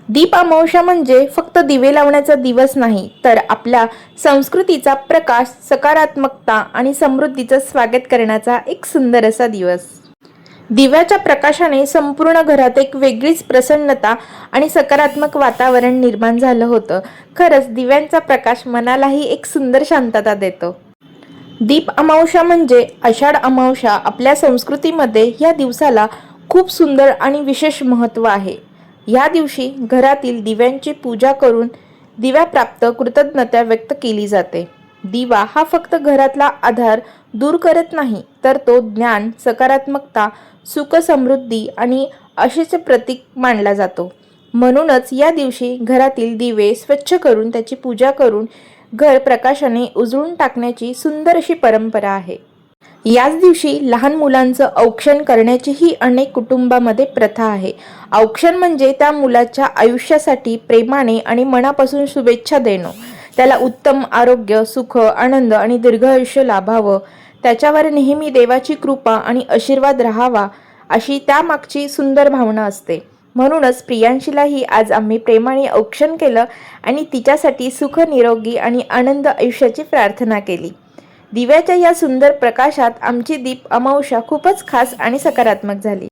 दीप अमावस्या म्हणजे फक्त दिवे लावण्याचा दिवस नाही, तर आपल्या संस्कृतीचा प्रकाश, सकारात्मकता आणि समृद्धीचं स्वागत करण्याचा एक सुंदर असा दिवस. दिव्याच्या प्रकाशाने संपूर्ण घरात एक वेगळीच प्रसन्नता आणि सकारात्मक वातावरण निर्माण झालं होतं. खरंच दिव्यांचा प्रकाश मनालाही एक सुंदर शांतता देतो. दीप अमावस्या म्हणजे आषाढ अमावस्या. आपल्या संस्कृतीमध्ये या दिवसाला खूप सुंदर आणि विशेष महत्त्व आहे. या दिवशी घरातील दिव्यांची पूजा करून दिव्याप्राप्त कृतज्ञता व्यक्त केली जाते. दिवा हा फक्त घरातला आधार दूर करत नाही, तर तो ज्ञान, सकारात्मकता, सुख, समृद्धी आणि आशेचे प्रतीक मानला जातो. म्हणूनच या दिवशी घरातील दिवे स्वच्छ करून त्याची पूजा करून घर प्रकाशाने उजळून टाकण्याची सुंदर अशी परंपरा आहे. याच दिवशी लहान मुलांचं औक्षण करण्याचीही अनेक कुटुंबामध्ये प्रथा आहे. औक्षण म्हणजे त्या मुलाच्या आयुष्यासाठी प्रेमाने आणि मनापासून शुभेच्छा देणं. त्याला उत्तम आरोग्य, सुख, आनंद आणि दीर्घ आयुष्य लाभावं, त्याच्यावर नेहमी देवाची कृपा आणि आशीर्वाद राहावा, अशी त्यामागची सुंदर भावना असते. म्हणूनच प्रियांशीलाही आज आम्ही प्रेमाने औक्षण केलं आणि तिच्यासाठी सुख, निरोगी आणि आनंद आयुष्याची प्रार्थना केली. दिव्याच्या या सुंदर प्रकाशात आमची दीप अमावस्या खूपच खास आणि सकारात्मक झाली.